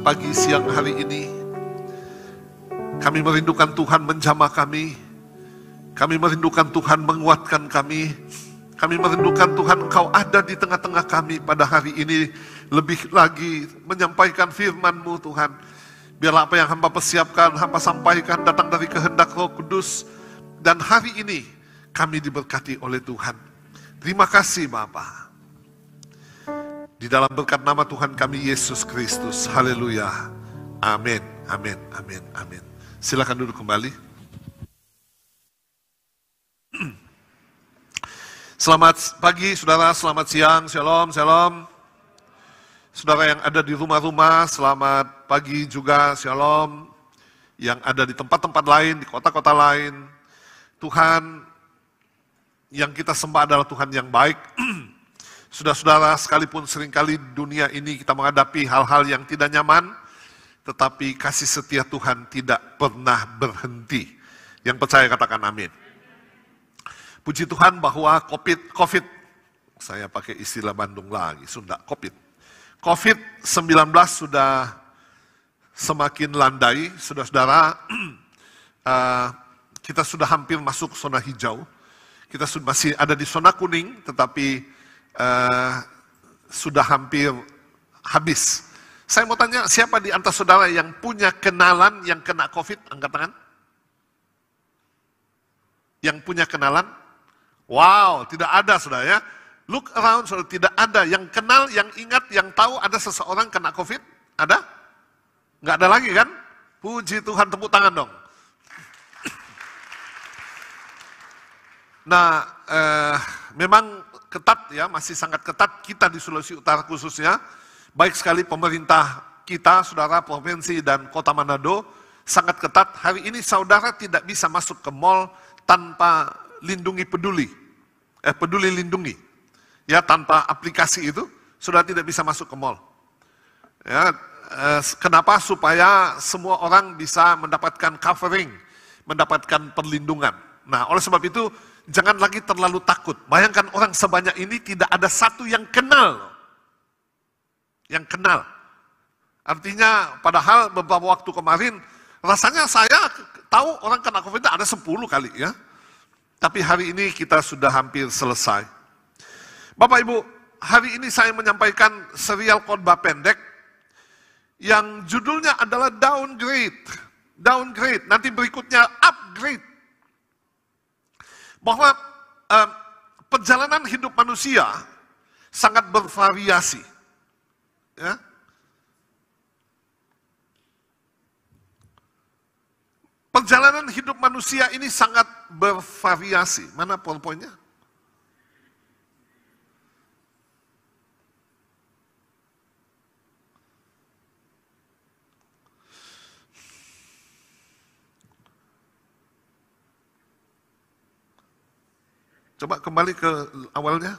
Pagi siang hari ini, kami merindukan Tuhan menjamah kami. Kami merindukan Tuhan menguatkan kami. Kami merindukan Tuhan Engkau ada di tengah-tengah kami pada hari ini. Lebih lagi menyampaikan firman-Mu Tuhan. Biarlah apa yang hamba persiapkan, hamba sampaikan datang dari kehendak Roh Kudus. Dan hari ini kami diberkati oleh Tuhan. Terima kasih Bapa. Di dalam berkat nama Tuhan kami Yesus Kristus. Haleluya. Amin. Amin. Amin. Amin. Silakan duduk kembali. Selamat pagi saudara, selamat siang, shalom, shalom. Saudara yang ada di rumah-rumah, selamat pagi juga, shalom. Yang ada di tempat-tempat lain, di kota-kota lain. Tuhan yang kita sembah adalah Tuhan yang baik. Saudara-saudara, sekalipun seringkali dunia ini kita menghadapi hal-hal yang tidak nyaman, tetapi kasih setia Tuhan tidak pernah berhenti. Yang percaya katakan amin. Puji Tuhan bahwa COVID, saya pakai istilah Bandung lagi, Sunda, COVID-19 sudah semakin landai, saudara-saudara, kita sudah hampir masuk zona hijau, kita masih ada di zona kuning, tetapi sudah hampir habis. Saya mau tanya, siapa di antara saudara yang punya kenalan yang kena COVID? Angkat tangan. Yang punya kenalan? Wow, tidak ada saudara ya. Look around, saudara, tidak ada. Yang kenal, yang ingat, yang tahu ada seseorang kena COVID? Ada? Nggak ada lagi kan? Puji Tuhan, tepuk tangan dong. Nah, memang ketat ya, masih sangat ketat kita di Sulawesi Utara khususnya. Baik sekali pemerintah kita, saudara, provinsi dan kota Manado, sangat ketat. Hari ini saudara tidak bisa masuk ke mal tanpa lindungi peduli lindungi. Ya, tanpa aplikasi itu, saudara tidak bisa masuk ke mal. Ya, kenapa? Supaya semua orang bisa mendapatkan covering, mendapatkan perlindungan. Nah, oleh sebab itu, jangan lagi terlalu takut. Bayangkan orang sebanyak ini tidak ada satu yang kenal. Yang kenal. Artinya padahal beberapa waktu kemarin, rasanya saya tahu orang kena COVID ada 10 kali ya. Tapi hari ini kita sudah hampir selesai. Bapak Ibu, hari ini saya menyampaikan serial khotbah pendek yang judulnya adalah downgrade. Downgrade, nanti berikutnya upgrade. Bahwa perjalanan hidup manusia sangat bervariasi. Ya. Perjalanan hidup manusia ini sangat bervariasi. Mana poin-poinnya? Coba kembali ke awalnya.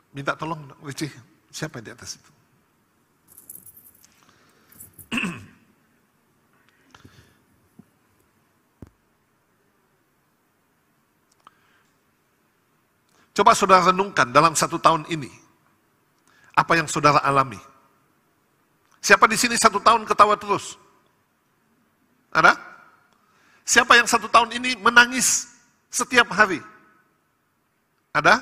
Minta tolong, Richie, siapa di atas itu? Coba saudara renungkan dalam 1 tahun ini, apa yang saudara alami? Siapa di sini 1 tahun ketawa terus? Ada? Siapa yang 1 tahun ini menangis setiap hari? Ada?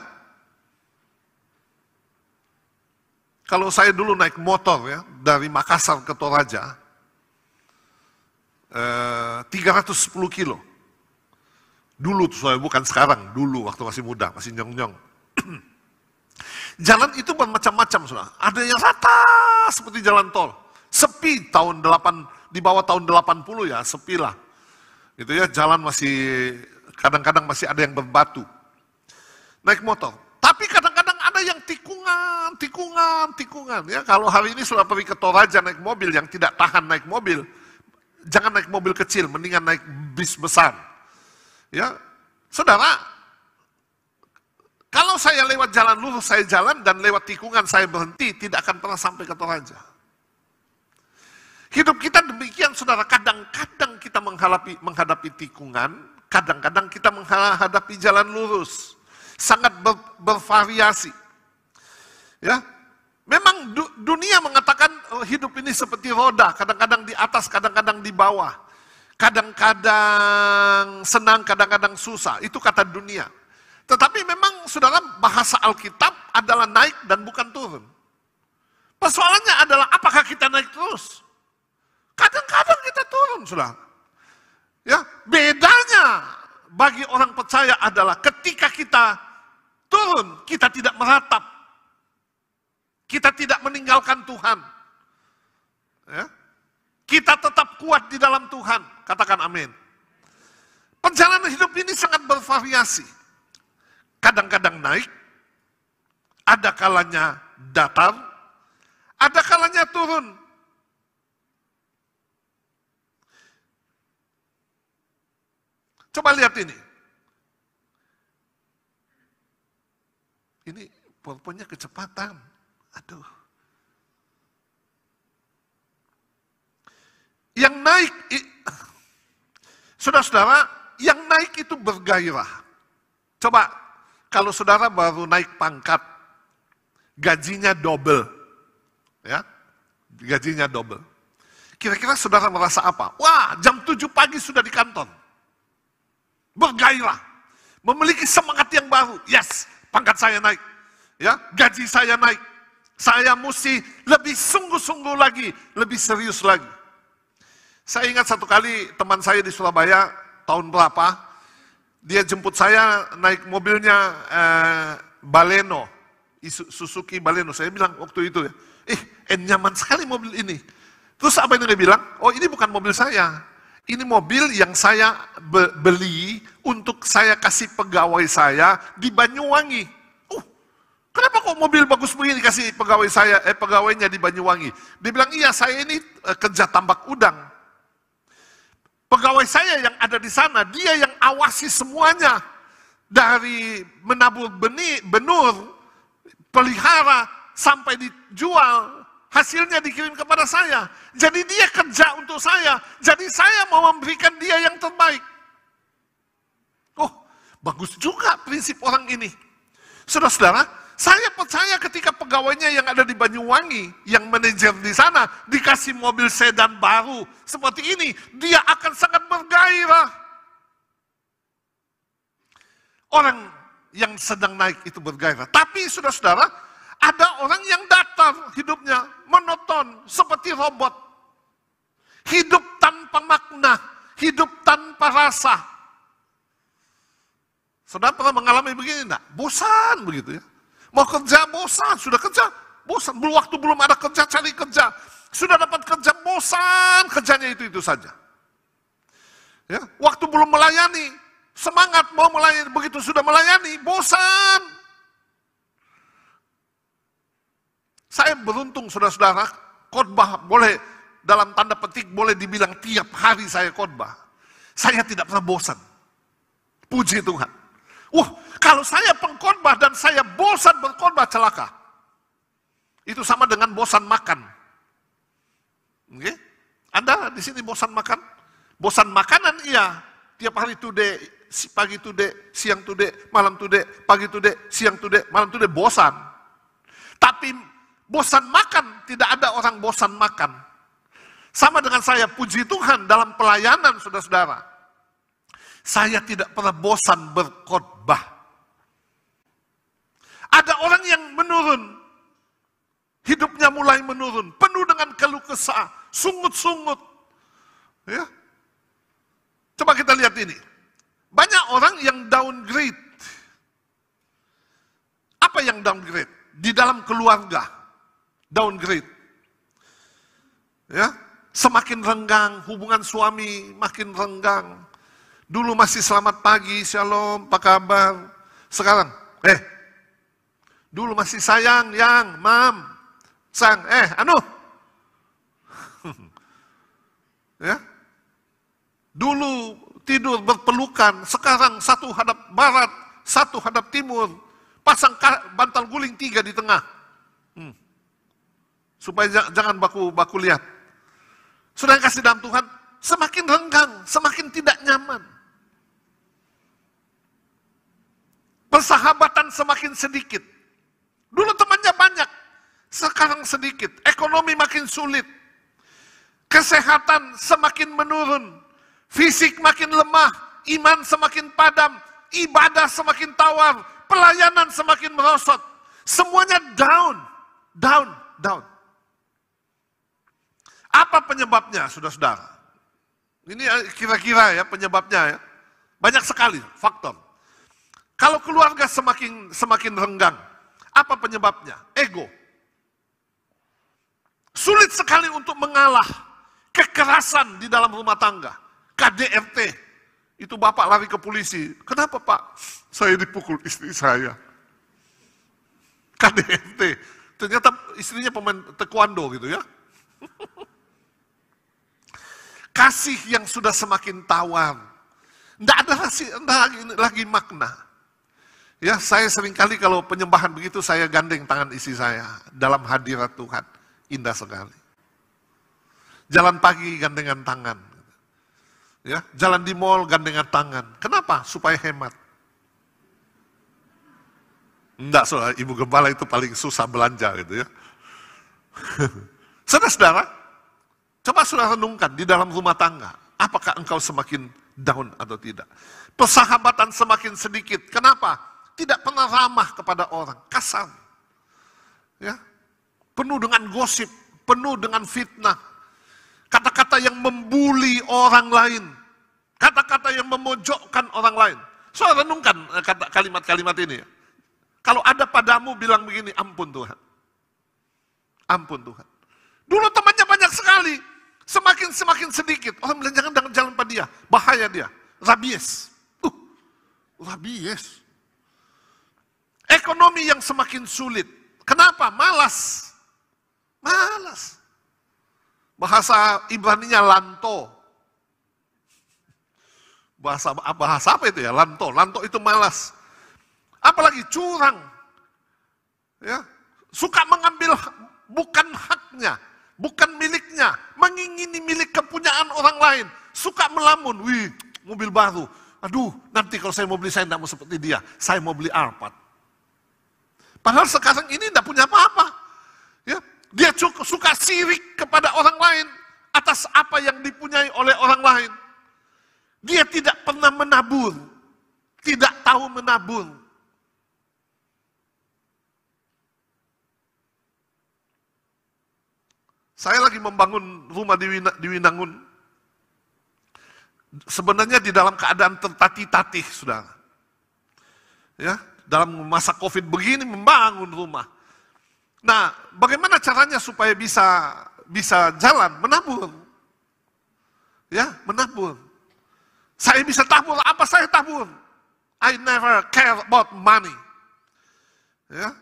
Kalau saya dulu naik motor ya, dari Makassar ke Toraja, 310 kilo. Dulu tuh saya, bukan sekarang, dulu waktu masih muda, masih nyong-nyong. Jalan itu bermacam-macam, saudara. Ada yang rata seperti jalan tol. Sepi di bawah tahun 80 ya, sepi lah. Gitu ya, jalan masih, kadang-kadang masih ada yang berbatu. Naik motor. Tapi kadang-kadang ada yang tikungan. Ya, kalau hari ini sudah pergi ke Toraja naik mobil yang tidak tahan naik mobil, jangan naik mobil kecil, mendingan naik bis besar. Ya, saudara, kalau saya lewat jalan lurus saya jalan dan lewat tikungan saya berhenti, tidak akan pernah sampai ke Toraja. Hidup kita demikian, saudara. Kadang-kadang kita menghadapi tikungan, kadang-kadang kita menghadapi jalan lurus. Sangat bervariasi. Ya, Memang dunia mengatakan hidup ini seperti roda, kadang-kadang di atas, kadang-kadang di bawah. Kadang-kadang senang, kadang-kadang susah. Itu kata dunia. Tetapi memang saudara, bahasa Alkitab adalah naik dan bukan turun. Persoalannya adalah apakah kita naik terus? Kadang-kadang kita turun, saudara. Ya, bedanya bagi orang percaya adalah ketika kita turun, kita tidak meratap. Kita tidak meninggalkan Tuhan. Ya. Kita tetap kuat di dalam Tuhan. Katakan amin. Perjalanan hidup ini sangat bervariasi. Kadang-kadang naik, ada kalanya datar, ada kalanya turun. Coba lihat ini. Ini PowerPoint-nya kecepatan. Aduh. Yang naik, saudara-saudara, yang naik itu bergairah. Coba, kalau saudara baru naik pangkat, gajinya double. Ya, gajinya double. Kira-kira saudara merasa apa? Wah, jam 7 pagi sudah di kantor. Bergairah. Memiliki semangat yang baru. Yes, pangkat saya naik. Ya, gaji saya naik. Saya mesti lebih sungguh-sungguh lagi, lebih serius lagi. Saya ingat satu kali teman saya di Surabaya, tahun berapa, dia jemput saya naik mobilnya Baleno, Suzuki Baleno. Saya bilang waktu itu ya, nyaman sekali mobil ini. Terus apa yang dia bilang? Oh, ini bukan mobil saya. Ini mobil yang saya beli untuk saya kasih pegawai saya di Banyuwangi. Kenapa kok mobil bagus begini kasih pegawai saya, pegawainya di Banyuwangi? Dia bilang, iya saya ini kerja tambak udang. Pegawai saya yang ada di sana, dia yang awasi semuanya. Dari menabur benur, pelihara, sampai dijual, hasilnya dikirim kepada saya. Jadi dia kerja untuk saya, jadi saya mau memberikan dia yang terbaik. Oh, bagus juga prinsip orang ini. Saudara-saudara, saya percaya ketika pegawainya yang ada di Banyuwangi, yang manajer di sana, dikasih mobil sedan baru seperti ini, dia akan sangat bergairah. Orang yang sedang naik itu bergairah. Tapi saudara-saudara, ada orang yang datar hidupnya, monoton, seperti robot. Hidup tanpa makna, hidup tanpa rasa. Saudara pernah mengalami begini enggak? Bosan begitu ya. Mau kerja bosan, sudah kerja bosan. Waktu belum ada kerja, cari kerja. Sudah dapat kerja bosan, kerjanya itu saja. Ya, waktu belum melayani, semangat mau melayani, begitu sudah melayani, bosan. Saya beruntung saudara-saudara, khotbah boleh dalam tanda petik boleh dibilang tiap hari saya khotbah. Saya tidak pernah bosan. Puji Tuhan. Kalau saya pengkhotbah dan saya bosan berkhotbah, celaka. Itu sama dengan bosan makan. Oke? Anda di sini bosan makan? Bosan makanan iya. Tiap hari today, pagi today, siang today, malam today, pagi today, siang today, malam today, bosan. Tapi bosan makan, tidak ada orang bosan makan. Sama dengan saya, puji Tuhan dalam pelayanan saudara-saudara. Saya tidak pernah bosan berkhotbah. Ada orang yang menurun, hidupnya mulai menurun, penuh dengan keluh kesah, sungut-sungut. Ya. Coba kita lihat ini. Banyak orang yang downgrade. Apa yang downgrade? Di dalam keluarga, downgrade. Ya, semakin renggang, hubungan suami makin renggang. Dulu masih selamat pagi, shalom, apa kabar? Sekarang, dulu masih sayang, yang, mam, sang, ya. Dulu tidur berpelukan, sekarang satu hadap barat, satu hadap timur, pasang bantal guling 3 di tengah. Supaya jangan baku lihat. Sudah kasih dalam Tuhan, semakin renggang, semakin tidak nyaman. Persahabatan semakin sedikit. Dulu temannya banyak, sekarang sedikit. Ekonomi makin sulit. Kesehatan semakin menurun. Fisik makin lemah. Iman semakin padam. Ibadah semakin tawar. Pelayanan semakin merosot. Semuanya down. Down. Down. Apa penyebabnya, saudara-saudara? Ini kira-kira ya penyebabnya ya. Banyak sekali faktor. Kalau keluarga semakin renggang, apa penyebabnya? Ego. Sulit sekali untuk mengalah kekerasan di dalam rumah tangga. KDRT. Itu bapak lari ke polisi. Kenapa pak? Saya dipukul istri saya. KDRT. Ternyata istrinya pemain taekwondo gitu ya. Kasih yang sudah semakin tawar. Tidak ada lagi makna. Ya, saya seringkali kalau penyembahan begitu, saya gandeng tangan istri saya dalam hadirat Tuhan. Indah sekali. Jalan pagi gandengan tangan. Ya, jalan di mall gandengan tangan. Kenapa? Supaya hemat. Enggak, soal ibu gembala itu paling susah belanja gitu ya. Saudara-saudara, coba saudara renungkan di dalam rumah tangga. Apakah engkau semakin down atau tidak? Persahabatan semakin sedikit. Kenapa? Tidak pernah ramah kepada orang. Kasar. Ya. Penuh dengan gosip. Penuh dengan fitnah. Kata-kata yang membuli orang lain. Kata-kata yang memojokkan orang lain. Saudara renungkan kalimat-kalimat ini. Kalau ada padamu bilang begini, ampun Tuhan. Ampun Tuhan. Dulu temannya banyak sekali. Semakin sedikit. Orang bilang jangan jalan pada dia. Bahaya dia. Rabies. Rabies. Ekonomi yang semakin sulit. Kenapa? Malas. Malas. Bahasa Ibraninya lanto. Bahasa apa itu ya? Lanto. Lanto itu malas. Apalagi curang. Ya. Suka mengambil bukan haknya. Bukan miliknya, mengingini milik kepunyaan orang lain. Suka melamun, wih mobil baru. Aduh nanti kalau saya mau beli, saya tidak mau seperti dia. Saya mau beli Alphard. Padahal sekarang ini tidak punya apa-apa. Ya, dia suka sirik kepada orang lain atas apa yang dipunyai oleh orang lain. Dia tidak pernah menabur. Tidak tahu menabur. Saya lagi membangun rumah di Winangun. Sebenarnya di dalam keadaan tertatih-tatih, saudara. Ya, dalam masa COVID begini membangun rumah. Nah, bagaimana caranya supaya bisa jalan? Menabur. Ya, menabur. Saya bisa tabur, apa saya tabur? I never care about money. Ya,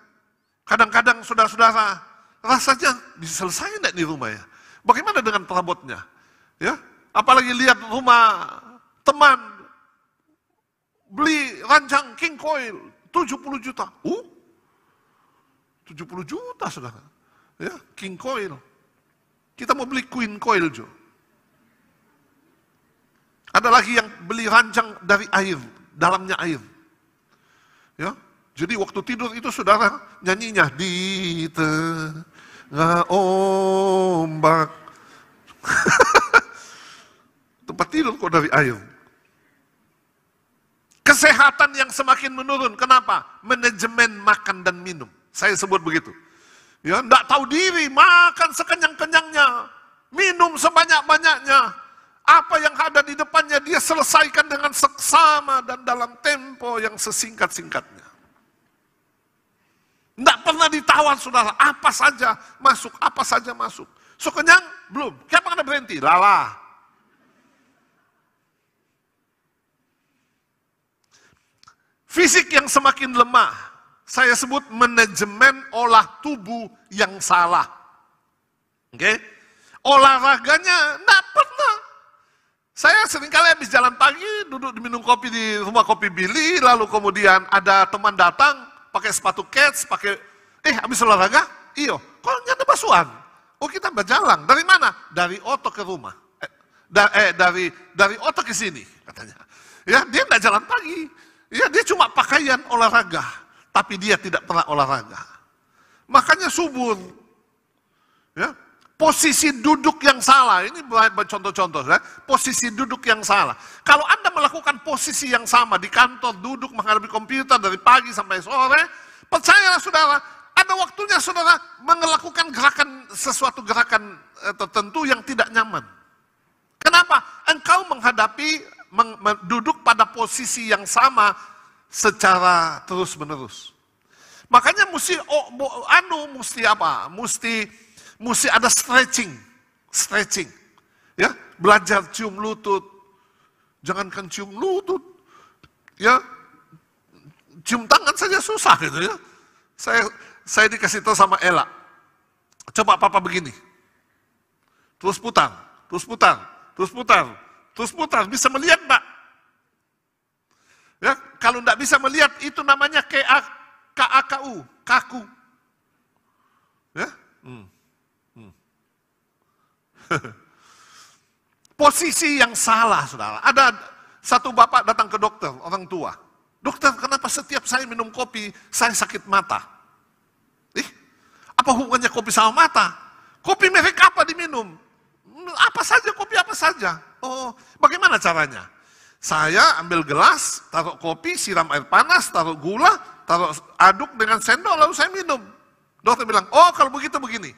kadang-kadang saudara-saudara, rasanya bisa selesai enggak di rumah ya? Bagaimana dengan perabotnya? Ya, apalagi lihat rumah teman beli ranjang king coil 70 juta. 70 juta saudara. Ya, king coil. Kita mau beli queen coil juga. Ada lagi yang beli ranjang dari air, dalamnya air. Ya, jadi waktu tidur itu saudara nyanyinya di tengah ombak. Tempat tidur kok dari air. Kesehatan yang semakin menurun. Kenapa? Manajemen makan dan minum. Saya sebut begitu. Ya, enggak tahu diri, makan sekenyang-kenyangnya, minum sebanyak-banyaknya. Apa yang ada di depannya dia selesaikan dengan seksama dan dalam tempo yang sesingkat-singkatnya. Tidak pernah ditawar saudara, apa saja masuk, apa saja masuk. So kenyang? Belum. Kapan ada berhenti? Lala. Fisik yang semakin lemah. Saya sebut manajemen olah tubuh yang salah. Oke? Olahraganya tidak pernah. Saya seringkali habis jalan pagi, duduk minum kopi di rumah kopi Billy, lalu kemudian ada teman datang, pakai sepatu kets, pakai, habis olahraga? Iyo, kok nyanda basuhan? Oh kita berjalan, dari mana? Dari Oto ke rumah. Dari Oto ke sini, katanya. Ya, dia tidak jalan pagi. Ya, dia cuma pakaian olahraga, tapi dia tidak pernah olahraga. makanya subur. Ya, posisi duduk yang salah, ini contoh-contoh, ya. Posisi duduk yang salah. Kalau Anda melakukan posisi yang sama di kantor, duduk menghadapi komputer dari pagi sampai sore, percayalah saudara, ada waktunya saudara melakukan sesuatu gerakan tertentu yang tidak nyaman. Kenapa? Engkau menghadapi, duduk pada posisi yang sama secara terus-menerus. Makanya mesti apa? Mesti ada stretching, ya, belajar cium lutut, jangankan cium lutut, ya, cium tangan saja susah gitu ya. Saya dikasih tahu sama Ella, coba papa begini, terus putar, bisa melihat Mbak? Ya, kalau enggak bisa melihat itu namanya KAKU, kaku, ya. Posisi yang salah, saudara. Ada satu bapak datang ke dokter, orang tua. Dokter, kenapa setiap saya minum kopi, saya sakit mata? Apa hubungannya kopi sama mata? Kopi merek apa diminum? Apa saja, kopi apa saja. Oh, bagaimana caranya? Saya ambil gelas, taruh kopi, siram air panas, taruh gula, aduk dengan sendok, lalu saya minum. Dokter bilang, oh kalau begitu begini.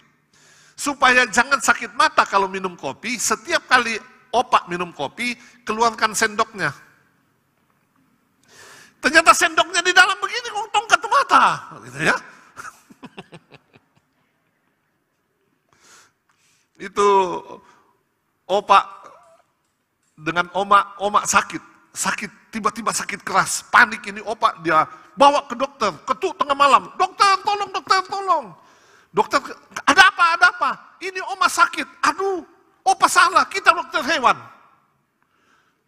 Supaya jangan sakit mata kalau minum kopi, setiap kali opak minum kopi, keluarkan sendoknya. Ternyata sendoknya di dalam begini, tongkat mata. Gitu ya. Itu opak dengan omak sakit, tiba-tiba sakit keras, panik ini opak, dia bawa ke dokter, ketuk tengah malam, dokter tolong. Dokter, ada apa? Ini oma sakit. Aduh, opa salah, kita dokter hewan.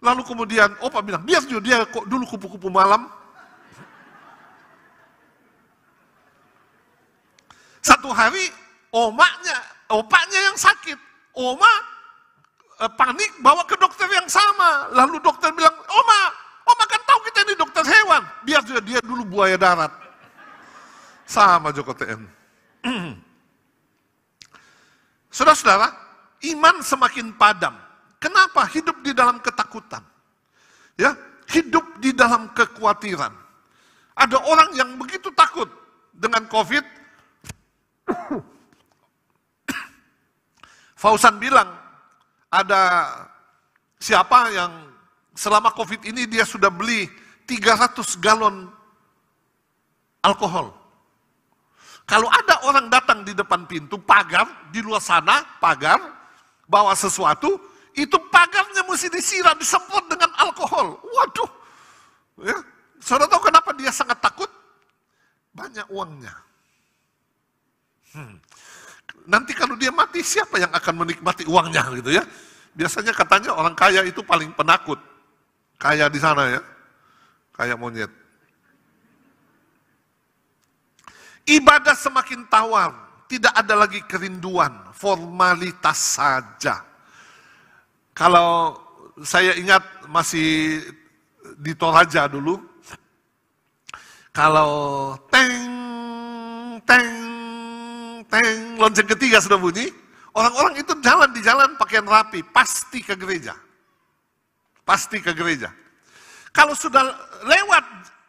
Lalu kemudian opa bilang, biar dia kok dulu kupu-kupu malam. Satu hari, opaknya yang sakit. Oma panik bawa ke dokter yang sama. Lalu dokter bilang, Oma kan tahu kita ini dokter hewan. Biar dia dulu buaya darat. Sama Joko TM. Saudara-saudara, iman semakin padam. Kenapa? Hidup di dalam ketakutan. Ya, hidup di dalam kekhawatiran. Ada orang yang begitu takut dengan COVID. Fauzan bilang, ada siapa yang selama COVID ini dia sudah beli 300 galon alkohol. Kalau ada orang datang di depan pintu, pagar, di luar sana, pagar, bawa sesuatu, itu pagarnya mesti disiram, disemprot dengan alkohol. Waduh. Ya. Saudara tahu kenapa dia sangat takut? Banyak uangnya. Nanti kalau dia mati, siapa yang akan menikmati uangnya gitu ya? Biasanya katanya orang kaya itu paling penakut. Kaya di sana ya. Kaya monyet. Ibadah semakin tawar, tidak ada lagi kerinduan, formalitas saja. Kalau saya ingat masih di Toraja dulu, kalau lonceng ketiga sudah bunyi, orang-orang itu jalan di jalan pakaian rapi, pasti ke gereja. Pasti ke gereja. Kalau sudah lewat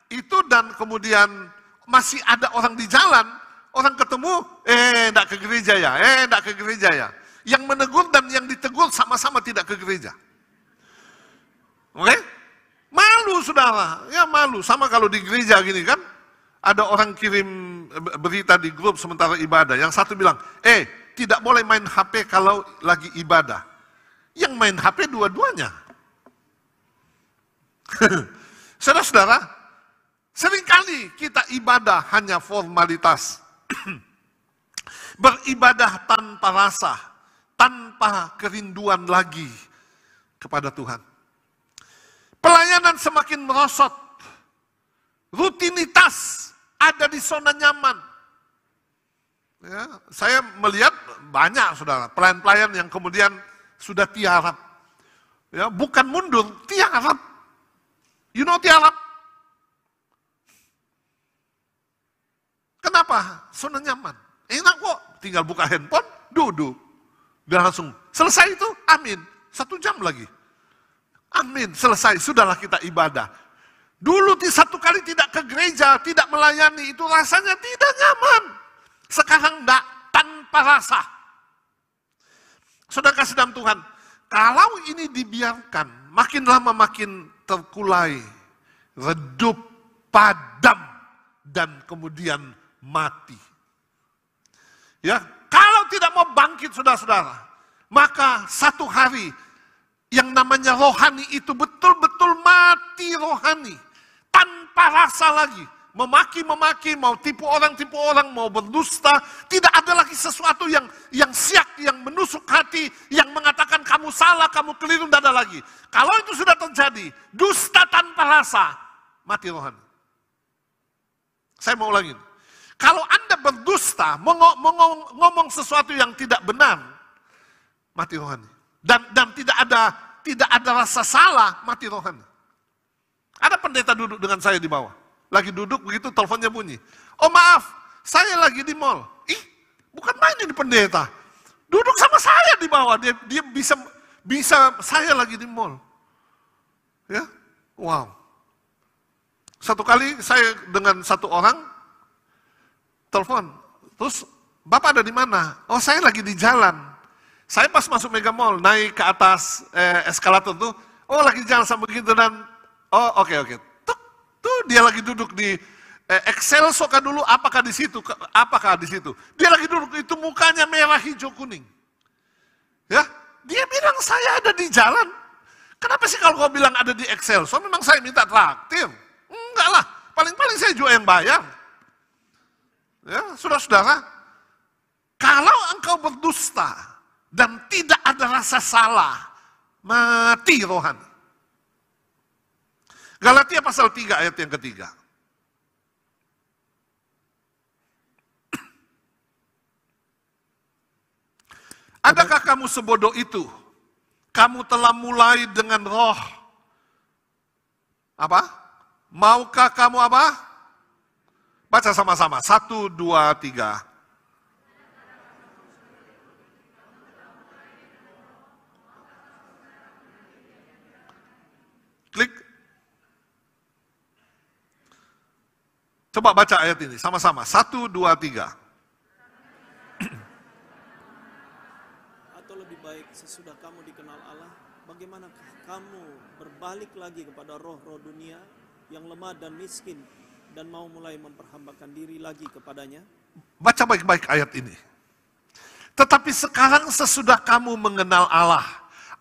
itu dan kemudian masih ada orang di jalan, orang ketemu, enggak ke gereja ya, enggak ke gereja ya. Yang menegur dan yang ditegur sama-sama tidak ke gereja. Oke? Malu saudara, ya malu. Sama kalau di gereja gini kan, ada orang kirim berita di grup sementara ibadah. Yang satu bilang, tidak boleh main HP kalau lagi ibadah. Yang main HP dua-duanya. Saudara-saudara, seringkali kita ibadah hanya formalitas. Beribadah tanpa rasa, tanpa kerinduan lagi kepada Tuhan. Pelayanan semakin merosot. Rutinitas ada di zona nyaman. Ya, saya melihat banyak saudara, pelayan-pelayan yang kemudian sudah tiarap. Ya, bukan mundur, tiarap. You know tiarap? Kenapa? kenapa? Zona nyaman. Enak kok, tinggal buka handphone, duduk. Dan langsung, selesai itu, amin. 1 jam lagi. Amin, selesai, sudahlah kita ibadah. Dulu 1 kali tidak ke gereja, tidak melayani, itu rasanya tidak nyaman. Sekarang enggak, tanpa rasa. Saudara kasih dalam Tuhan, kalau ini dibiarkan, makin lama makin terkulai, redup, padam, dan kemudian mati. Ya, kalau tidak mau bangkit saudara-saudara, maka satu hari yang namanya rohani itu betul-betul mati rohani. Tanpa rasa lagi. Memaki-memaki, mau tipu orang, mau berdusta. Tidak ada lagi sesuatu yang siak, yang menusuk hati, yang mengatakan kamu salah, kamu keliru, tidak ada lagi. Kalau itu sudah terjadi, dusta tanpa rasa, mati rohani. Saya mau ulangin. Kalau Anda berdusta, ngomong sesuatu yang tidak benar, mati rohani. Dan tidak ada rasa salah, mati rohani. Ada pendeta duduk dengan saya di bawah. Lagi duduk begitu teleponnya bunyi. Oh maaf, saya lagi di mall. Ih, bukan main ini pendeta. Duduk sama saya di bawah, dia bisa saya lagi di mall. Ya, wow. Satu kali saya dengan satu orang telepon, terus Bapak ada di mana? Oh saya lagi di jalan. Saya pas masuk Mega Mall, naik ke atas eskalator tuh, oh lagi jalan sama begitu dan, oh oke. Tuh dia lagi duduk di Excelso kah dulu, apakah di situ? Dia lagi duduk, itu mukanya merah, hijau, kuning. Ya, dia bilang saya ada di jalan. Kenapa sih kalau kau bilang ada di Excelso, memang saya minta traktir? Enggak lah, paling-paling saya juga yang bayar. Ya, saudara-saudara, kalau engkau berdusta dan tidak ada rasa salah, mati rohani. Galatia pasal 3 ayat yang ketiga. Adakah kamu sebodoh itu? Kamu telah mulai dengan roh. Apa? Maukah kamu apa? Baca sama-sama. 1, 2, 3. Klik. Coba baca ayat ini sama-sama. 1, 2, 3. Atau lebih baik sesudah kamu dikenal Allah, bagaimanakah kamu berbalik lagi kepada roh-roh dunia yang lemah dan miskin dan mau mulai memperhambakan diri lagi kepadanya? Baca baik-baik ayat ini. Tetapi sekarang sesudah kamu mengenal Allah,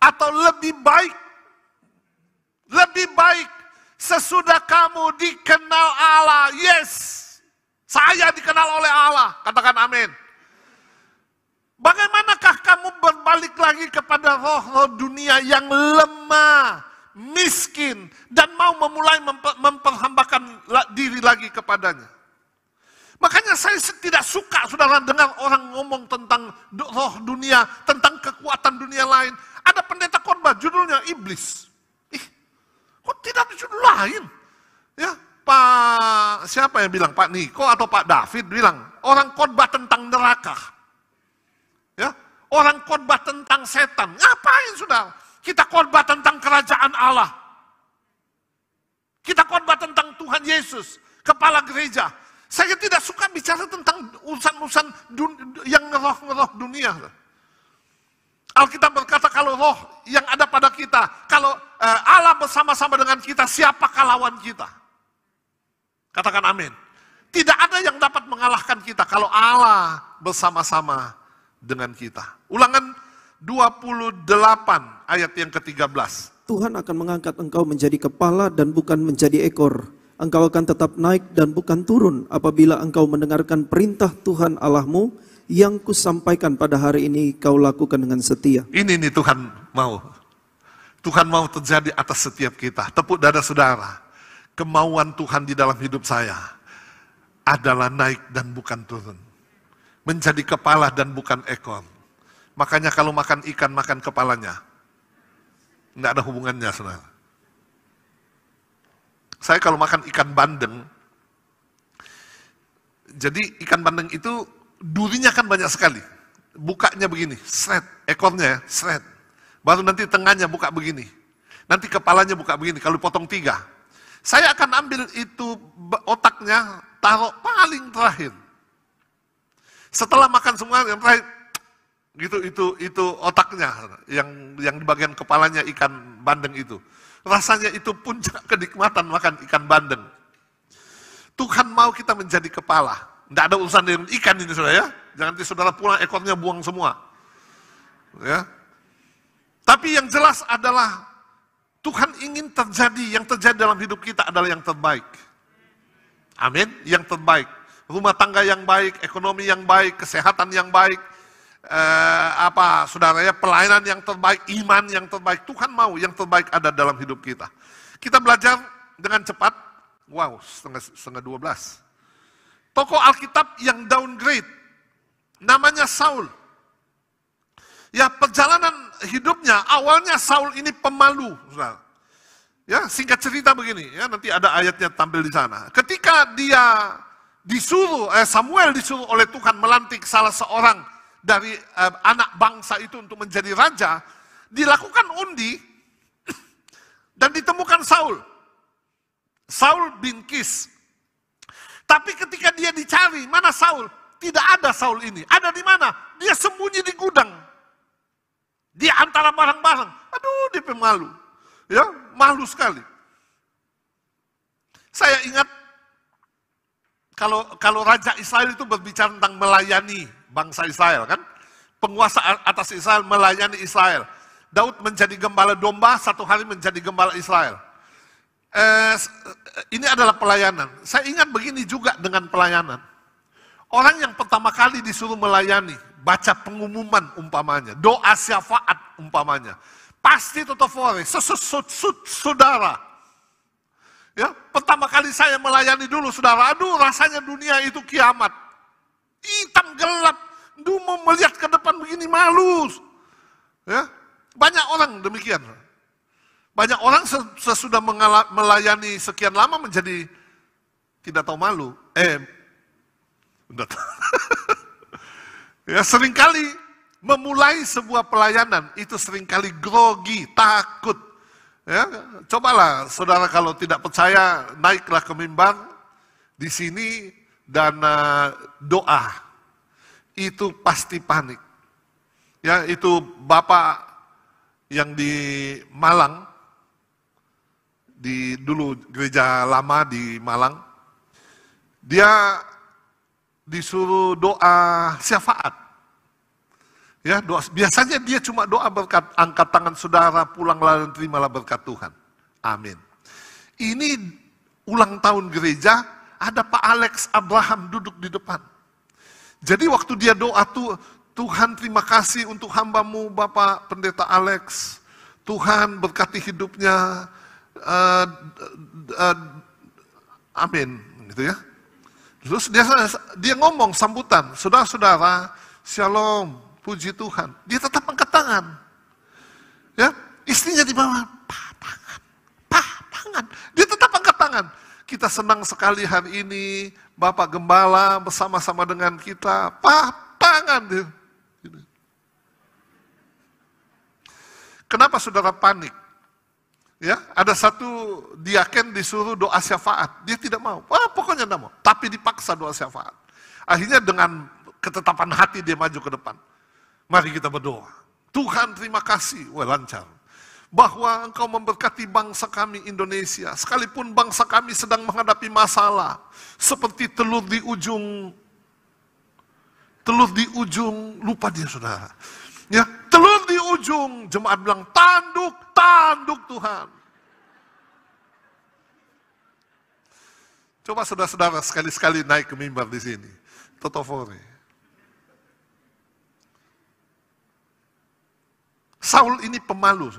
atau lebih baik sesudah kamu dikenal Allah. Yes, saya dikenal oleh Allah. Katakan amin. Bagaimanakah kamu berbalik lagi kepada roh-roh dunia yang lemah, miskin, dan mau memulai memperhambakan diri lagi kepadanya? Makanya saya tidak suka saudara dengar orang ngomong tentang roh dunia, tentang kekuatan dunia lain. Ada pendeta khotbah judulnya Iblis. Kok tidak ada judul lain? Ya, Pak siapa yang bilang? Pak Niko atau Pak David bilang orang khotbah tentang neraka. Ya, orang khotbah tentang setan. Ngapain saudara? Kita khotbah tentang kerajaan Allah. Kita khotbah tentang Tuhan Yesus, kepala gereja. Saya tidak suka bicara tentang urusan-urusan yang ngeroh-ngeroh dunia. Alkitab berkata kalau roh yang ada pada kita, kalau Allah bersama-sama dengan kita, siapakah lawan kita? Katakan amin. Tidak ada yang dapat mengalahkan kita kalau Allah bersama-sama dengan kita. Ulangan 28 ayat yang ke-13. Tuhan akan mengangkat engkau menjadi kepala dan bukan menjadi ekor. Engkau akan tetap naik dan bukan turun apabila engkau mendengarkan perintah Tuhan Allahmu yang kusampaikan pada hari ini kau lakukan dengan setia. Ini nih Tuhan mau. Tuhan mau terjadi atas setiap kita. Tepuk dada saudara. Kemauan Tuhan di dalam hidup saya adalah naik dan bukan turun. Menjadi kepala dan bukan ekor. Makanya kalau makan ikan, makan kepalanya. Nggak ada hubungannya saudara. Saya kalau makan ikan bandeng, Jadi ikan bandeng itu durinya kan banyak sekali. Bukanya begini, seret, ekornya seret. Baru nanti tengahnya buka begini. Nanti kepalanya buka begini, kalau potong 3. Saya akan ambil itu otaknya, taruh paling terakhir. Setelah makan semua yang terakhir, gitu itu otaknya yang di bagian kepalanya ikan bandeng itu. Rasanya itu puncak kenikmatan makan ikan bandeng. Tuhan mau kita menjadi kepala. Tidak ada urusan dengan ikan ini saudara ya. Jangan nanti saudara pulang ekornya buang semua. Ya. Tapi yang jelas adalah Tuhan ingin yang terjadi dalam hidup kita adalah yang terbaik. Amin, yang terbaik. Rumah tangga yang baik, ekonomi yang baik, kesehatan yang baik, saudara ya, pelayanan yang terbaik, iman yang terbaik. Tuhan mau yang terbaik ada dalam hidup kita. Kita belajar dengan cepat. Wow, setengah 12. Tokoh Alkitab yang downgrade, namanya Saul. Ya, perjalanan hidupnya, awalnya Saul ini pemalu. Ya, singkat cerita begini, ya, nanti ada ayatnya tampil di sana. Ketika dia Samuel disuruh oleh Tuhan melantik salah seorang dari anak bangsa itu untuk menjadi raja, dilakukan undi, dan ditemukan Saul bin Kis. Tapi ketika dia dicari, mana Saul? Tidak ada Saul ini. Ada di mana? Dia sembunyi di gudang. Di antara barang-barang. Aduh, dia pemalu. Ya, malu sekali. Saya ingat kalau Raja Israel itu berbicara tentang melayani bangsa Israel kan. Penguasa atas Israel melayani Israel. Daud menjadi gembala domba, satu hari menjadi gembala Israel. Ini adalah pelayanan. Saya ingat begini juga dengan pelayanan. Orang yang pertama kali disuruh melayani, baca pengumuman umpamanya, doa syafaat umpamanya, pasti totofore, saudara. Ya, pertama kali saya melayani dulu saudara, aduh rasanya dunia itu kiamat. Hitam gelap, mau melihat ke depan begini malu. Ya, banyak orang demikian. Banyak orang sesudah melayani sekian lama menjadi tidak tahu malu. Ya, seringkali memulai sebuah pelayanan itu seringkali grogi, takut. Ya, cobalah saudara kalau tidak percaya naiklah ke mimbar di sini dan doa. Itu pasti panik. Ya, itu Bapak yang di Malang, dulu gereja lama di Malang, dia disuruh doa syafaat. Ya, biasanya dia cuma doa berkat, angkat tangan saudara, pulanglah dan terimalah berkat Tuhan. Amin. Ini ulang tahun gereja, ada Pak Alex Abraham duduk di depan. Jadi waktu dia doa Tuhan terima kasih untuk hamba-Mu Bapak Pendeta Alex. Tuhan berkati hidupnya. Amin, gitu ya. Terus dia ngomong sambutan, saudara-saudara, shalom, puji Tuhan. Dia tetap angkat tangan. Ya, istrinya di bawah, tangan. Dia tetap angkat tangan. Kita senang sekali hari ini, Bapak Gembala bersama-sama dengan kita, tangan. Kenapa saudara panik? Ya, ada satu diaken disuruh doa syafaat, dia tidak mau. Pokoknya tidak mau, tapi dipaksa doa syafaat. Akhirnya dengan ketetapan hati dia maju ke depan. Mari kita berdoa. Tuhan terima kasih, lancar. Bahwa Engkau memberkati bangsa kami Indonesia, sekalipun bangsa kami sedang menghadapi masalah, seperti telur di ujung, lupa dia saudara. Ya, telur di ujung, jemaat bilang tanduk Tuhan. Coba saudara-saudara sekali-sekali naik ke mimbar di sini. Totofore. Saul ini pemalu,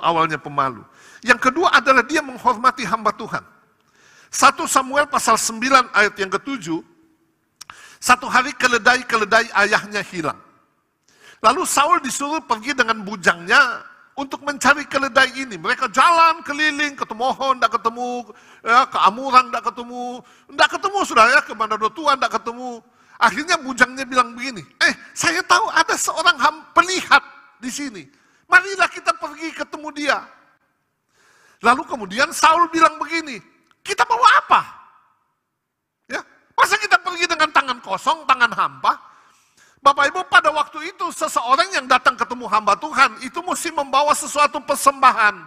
awalnya pemalu. Yang kedua adalah dia menghormati hamba Tuhan. 1 Samuel pasal 9 ayat yang ke-7, satu hari keledai ayahnya hilang. Lalu Saul disuruh pergi dengan bujangnya untuk mencari keledai ini. Mereka jalan keliling, ke Tomohon, tidak ketemu, ya, ke Amurang, tidak ketemu saudara, ke Manado Tua, tidak ketemu. Akhirnya bujangnya bilang begini, saya tahu ada seorang pelihat di sini. Marilah kita pergi ketemu dia. Lalu kemudian Saul bilang begini, kita bawa apa? Ya, masa kita pergi dengan tangan kosong, tangan hampa? Bapak Ibu, pada waktu itu seseorang yang datang ketemu hamba Tuhan itu mesti membawa sesuatu persembahan.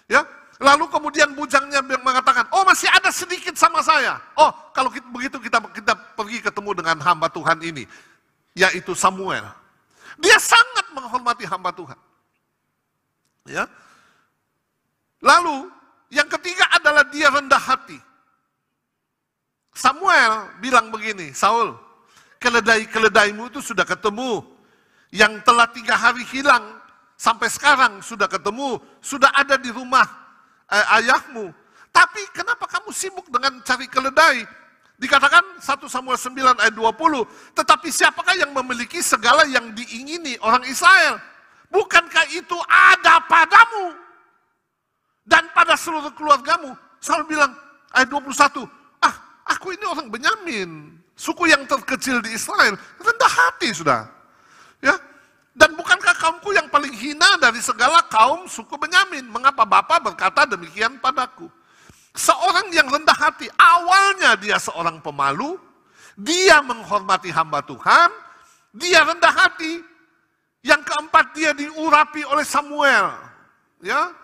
Ya, lalu kemudian bujangnya mengatakan, oh masih ada sedikit sama saya. Oh, kalau begitu kita pergi ketemu dengan hamba Tuhan ini, yaitu Samuel. Dia sangat menghormati hamba Tuhan. Ya. Lalu yang ketiga adalah dia rendah hati. Samuel bilang begini, Saul, keledai-keledaimu itu sudah ketemu. Yang telah 3 hari hilang, sampai sekarang sudah ketemu. Sudah ada di rumah ayahmu. Tapi kenapa kamu sibuk dengan cari keledai? Dikatakan 1 Samuel 9 ayat 20. Tetapi siapakah yang memiliki segala yang diingini orang Israel? Bukankah itu ada padamu? Dan pada seluruh keluargamu? Saul bilang, ayat 21. Aku ini orang Benyamin. Suku yang terkecil di Israel, rendah hati sudah. Ya. Dan bukankah kaumku yang paling hina dari segala kaum suku Benyamin? Mengapa Bapa berkata demikian padaku? Seorang yang rendah hati, awalnya dia seorang pemalu, dia menghormati hamba Tuhan, dia rendah hati. Yang keempat, dia diurapi oleh Samuel, ya,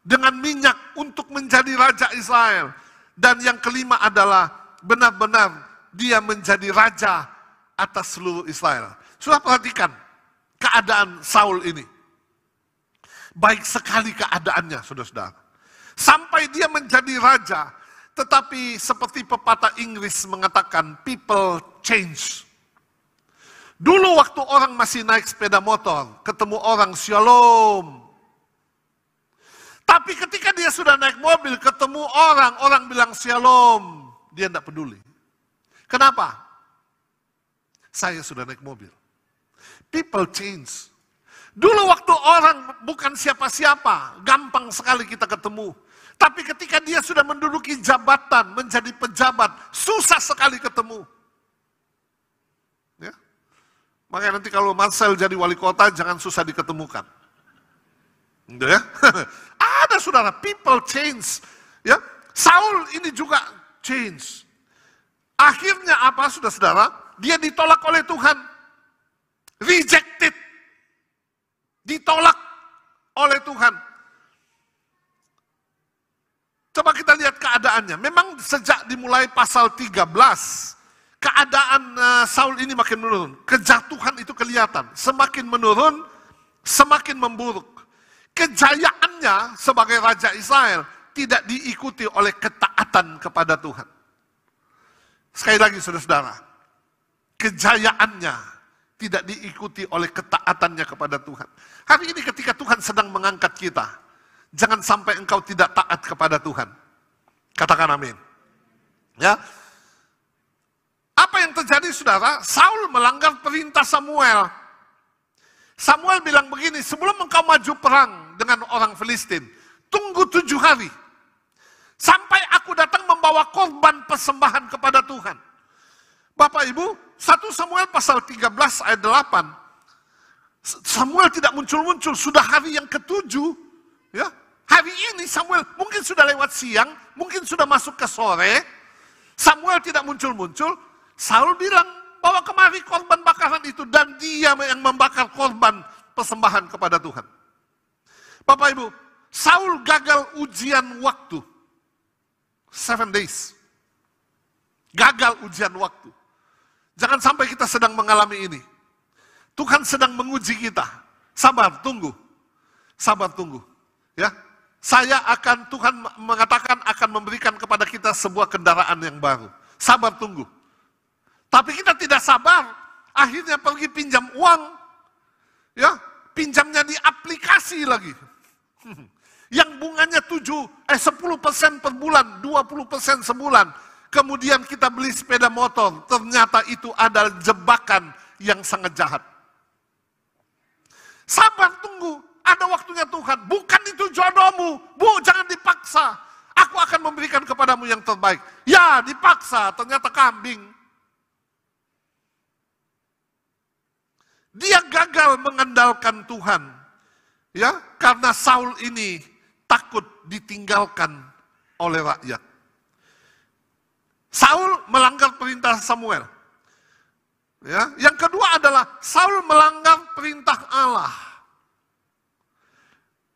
dengan minyak untuk menjadi raja Israel. Dan yang kelima adalah benar-benar dia menjadi raja atas seluruh Israel. Sudah perhatikan keadaan Saul ini. Baik sekali keadaannya, saudara-saudara. Sampai dia menjadi raja, tetapi seperti pepatah Inggris mengatakan, people change. Dulu waktu orang masih naik sepeda motor, ketemu orang shalom. Tapi ketika dia sudah naik mobil, ketemu orang bilang shalom. Dia tidak peduli. Kenapa? Saya sudah naik mobil. People change. Dulu waktu orang bukan siapa-siapa, gampang sekali kita ketemu. Tapi ketika dia sudah menduduki jabatan, menjadi pejabat, susah sekali ketemu. Ya? Makanya nanti kalau Marcel jadi wali kota, jangan susah diketemukan. Gitu ya? Ada saudara, people change. Ya? Saul ini juga change. Akhirnya apa saudara-saudara? Dia ditolak oleh Tuhan. Rejected. Ditolak oleh Tuhan. Coba kita lihat keadaannya. Memang sejak dimulai pasal 13, keadaan Saul ini makin menurun. Kejatuhan itu kelihatan. Semakin menurun, semakin memburuk. Kejayaannya sebagai Raja Israel tidak diikuti oleh ketaatan kepada Tuhan. Sekali lagi saudara-saudara, kejayaannya tidak diikuti oleh ketaatannya kepada Tuhan. Hari ini ketika Tuhan sedang mengangkat kita, jangan sampai engkau tidak taat kepada Tuhan. Katakan amin. Ya. Apa yang terjadi saudara? Saul melanggar perintah Samuel. Samuel bilang begini, sebelum engkau maju perang dengan orang Filistin, tunggu 7 hari. Sampai aku datang membawa korban persembahan kepada Tuhan. Bapak Ibu, 1 Samuel pasal 13 ayat 8. Samuel tidak muncul-muncul, sudah hari yang ke-7. Ya, hari ini Samuel mungkin sudah lewat siang, mungkin sudah masuk ke sore. Samuel tidak muncul-muncul. Saul bilang, bawa kemari korban bakaran itu. Dan dia yang membakar korban persembahan kepada Tuhan. Bapak Ibu, Saul gagal ujian waktu. 7 days. Gagal ujian waktu. Jangan sampai kita sedang mengalami ini. Tuhan sedang menguji kita. Sabar, tunggu. Sabar, tunggu. Ya, Tuhan mengatakan akan memberikan kepada kita sebuah kendaraan yang baru. Sabar, tunggu. Tapi kita tidak sabar. Akhirnya pergi pinjam uang. Ya, pinjamnya di aplikasi lagi. Yang bunganya 10% per bulan, 20% sebulan. Kemudian kita beli sepeda motor, ternyata itu adalah jebakan yang sangat jahat. Sabar, tunggu. ada waktunya Tuhan. Bukan itu jodohmu. Bu, jangan dipaksa. Aku akan memberikan kepadamu yang terbaik. Ya, dipaksa, ternyata kambing. Dia gagal mengandalkan Tuhan. Ya, karena Saul ini takut ditinggalkan oleh rakyat. Saul melanggar perintah Samuel. Ya, yang kedua adalah Saul melanggar perintah Allah.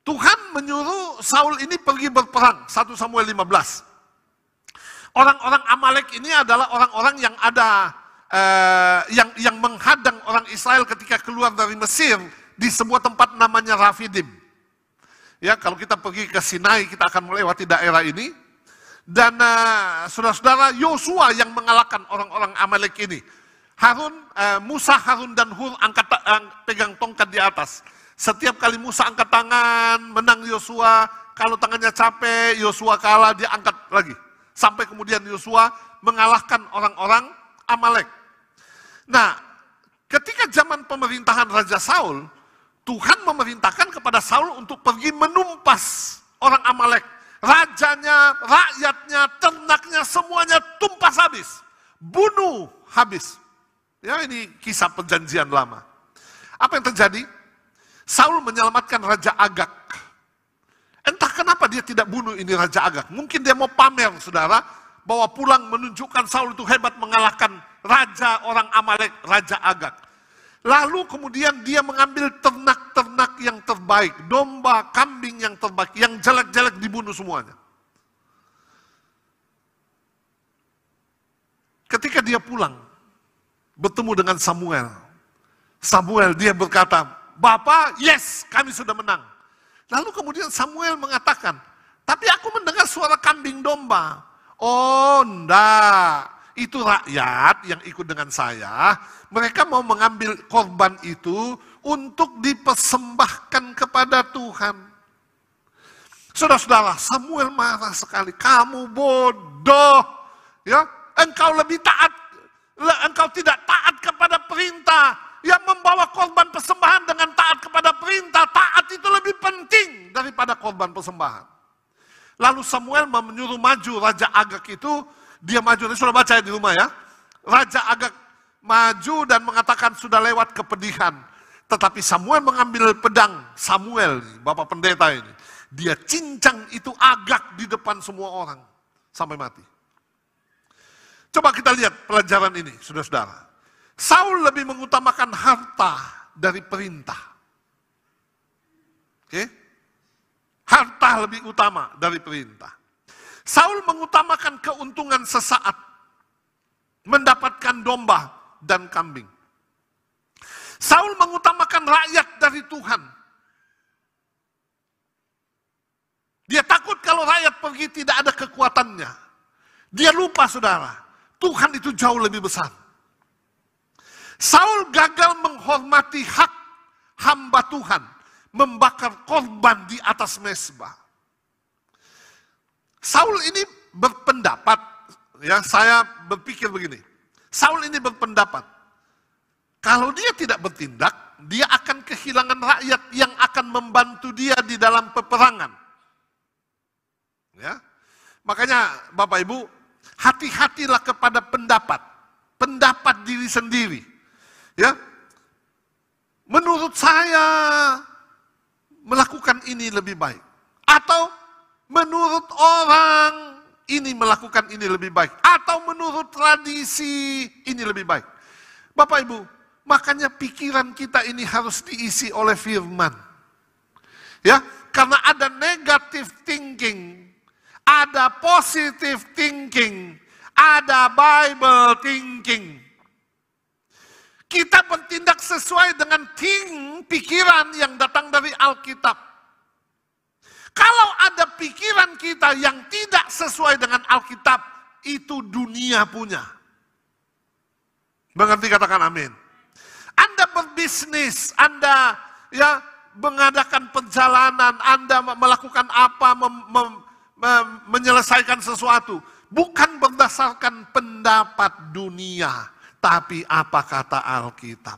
Tuhan menyuruh Saul ini pergi berperang, 1 Samuel 15. Orang-orang Amalek ini adalah orang-orang yang ada yang menghadang orang Israel ketika keluar dari Mesir di sebuah tempat namanya Rafidim. Ya, kalau kita pergi ke Sinai kita akan melewati daerah ini. Dan saudara-saudara, Yosua yang mengalahkan orang-orang Amalek ini. Musa, Harun dan Hur pegang tongkat di atas. Setiap kali Musa angkat tangan, menang Yosua. Kalau tangannya capek, Yosua kalah, dia angkat lagi. Sampai kemudian Yosua mengalahkan orang-orang Amalek. Nah, ketika zaman pemerintahan Raja Saul, Tuhan memerintahkan kepada Saul untuk pergi menumpas orang Amalek. Rajanya, rakyatnya, ternaknya, semuanya tumpas habis. Bunuh habis. Ya, ini kisah perjanjian lama. Apa yang terjadi? Saul menyelamatkan Raja Agag. Entah kenapa dia tidak bunuh ini Raja Agag. Mungkin dia mau pamer, saudara, bawa pulang menunjukkan Saul itu hebat mengalahkan raja orang Amalek, Raja Agag. Lalu kemudian dia mengambil ternak-ternak yang terbaik, domba, kambing yang terbaik, yang jelek-jelek dibunuh semuanya. Ketika dia pulang, bertemu dengan Samuel. Dia berkata, Bapak, yes, kami sudah menang. Lalu kemudian Samuel mengatakan, tapi aku mendengar suara kambing domba. Oh, enggak. Itu rakyat yang ikut dengan saya. Mereka mau mengambil korban itu untuk dipersembahkan kepada Tuhan. Saudara-saudara, Samuel marah sekali. Kamu bodoh. Ya, engkau lebih taat. Engkau tidak taat kepada perintah. Yang membawa korban persembahan dengan taat kepada perintah. Taat itu lebih penting daripada korban persembahan. Lalu Samuel menyuruh maju Raja Agag itu. Dia maju, ini sudah baca di rumah ya. Raja Agag maju dan mengatakan sudah lewat kepedihan. Tetapi Samuel mengambil pedang. Samuel, bapak pendeta ini. Dia cincang itu Agag di depan semua orang. Sampai mati. Coba kita lihat pelajaran ini, saudara-saudara. Saul lebih mengutamakan harta dari perintah. Oke? Harta lebih utama dari perintah. Saul mengutamakan keuntungan sesaat, mendapatkan domba dan kambing. Saul mengutamakan rakyat dari Tuhan. Dia takut kalau rakyat pergi tidak ada kekuatannya. Dia lupa, saudara, Tuhan itu jauh lebih besar. Saul gagal menghormati hak hamba Tuhan, membakar korban di atas mezbah. Saul ini berpendapat, ya saya berpikir begini. Saul ini berpendapat, kalau dia tidak bertindak, dia akan kehilangan rakyat yang akan membantu dia di dalam peperangan. Ya, makanya Bapak Ibu, hati-hatilah kepada pendapat diri sendiri. Ya, menurut saya melakukan ini lebih baik, atau menurut orang ini melakukan ini lebih baik, atau menurut tradisi ini lebih baik. Bapak Ibu, makanya pikiran kita ini harus diisi oleh firman. Ya, karena ada negative thinking, ada positive thinking, ada Bible thinking. Kita bertindak sesuai dengan pikiran yang datang dari Alkitab. Kalau ada pikiran kita yang tidak sesuai dengan Alkitab, itu dunia punya. Mengerti, katakan amin. Anda berbisnis, Anda ya mengadakan perjalanan, Anda melakukan apa, menyelesaikan sesuatu. Bukan berdasarkan pendapat dunia, tapi apa kata Alkitab.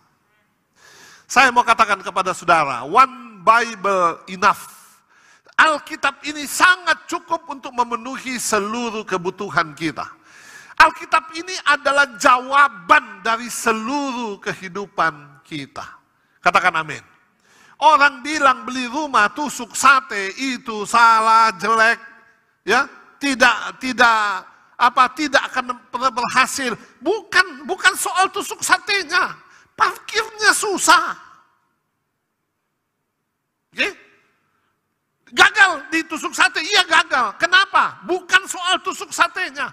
Saya mau katakan kepada saudara, one Bible enough. Alkitab ini sangat cukup untuk memenuhi seluruh kebutuhan kita. Alkitab ini adalah jawaban dari seluruh kehidupan kita. Katakan amin. Orang bilang beli rumah tusuk sate itu salah, jelek, ya, tidak akan pernah berhasil. Bukan soal tusuk satenya, parkirnya susah. Oke? Gagal ditusuk sate, iya gagal. Kenapa? Bukan soal tusuk satenya.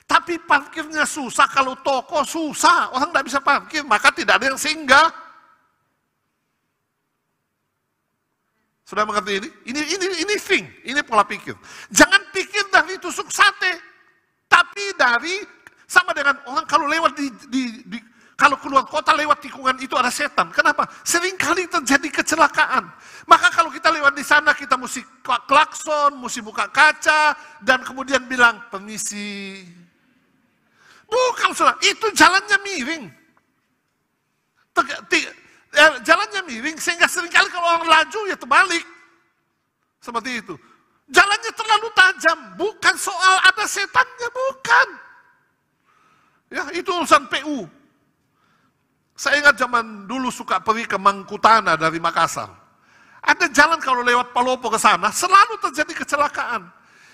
Tapi parkirnya susah, kalau toko susah, orang tidak bisa parkir, maka tidak ada yang singgah. Sudah mengerti ini? Ini pola pikir. Jangan pikir dari tusuk sate, tapi dari, sama dengan orang kalau lewat kalau keluar kota lewat tikungan itu ada setan. Kenapa? Seringkali terjadi kecelakaan. Maka kalau kita lewat di sana kita mesti klakson, mesti buka kaca, dan kemudian bilang, permisi. Bukan, saudara, itu jalannya miring. Jalannya miring sehingga seringkali kalau orang laju ya terbalik. Seperti itu. Jalannya terlalu tajam, bukan soal ada setannya, bukan. Ya, itu urusan PU. Saya ingat zaman dulu suka pergi ke Mangkutana dari Makassar. Ada jalan kalau lewat Palopo ke sana, selalu terjadi kecelakaan.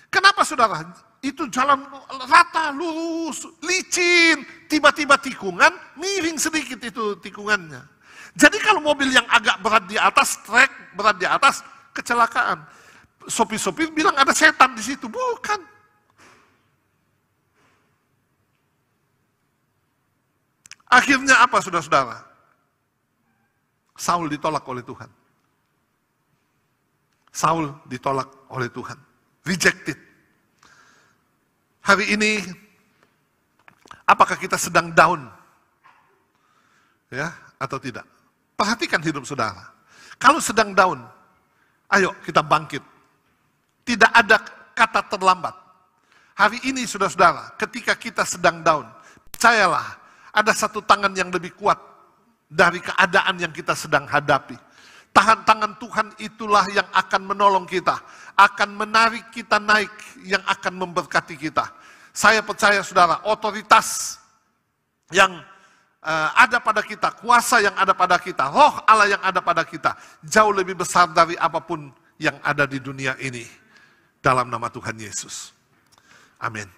Kenapa, saudara? Itu jalan rata, lurus, licin, tiba-tiba tikungan, miring sedikit itu tikungannya. Jadi kalau mobil yang agak berat di atas, trek berat di atas, kecelakaan. Sopir-sopir bilang ada setan di situ, bukan. Akhirnya apa, saudara-saudara? Saul ditolak oleh Tuhan. Saul ditolak oleh Tuhan. Rejected. Hari ini, apakah kita sedang down? Ya, atau tidak? Perhatikan hidup saudara. Kalau sedang down, ayo kita bangkit. Tidak ada kata terlambat. Hari ini, saudara-saudara, ketika kita sedang down, percayalah, ada satu tangan yang lebih kuat dari keadaan yang kita sedang hadapi. Tangan Tuhan itulah yang akan menolong kita, akan menarik kita naik, yang akan memberkati kita. Saya percaya, saudara, otoritas yang ada pada kita, kuasa yang ada pada kita, roh Allah yang ada pada kita, jauh lebih besar dari apapun yang ada di dunia ini. Dalam nama Tuhan Yesus. Amin.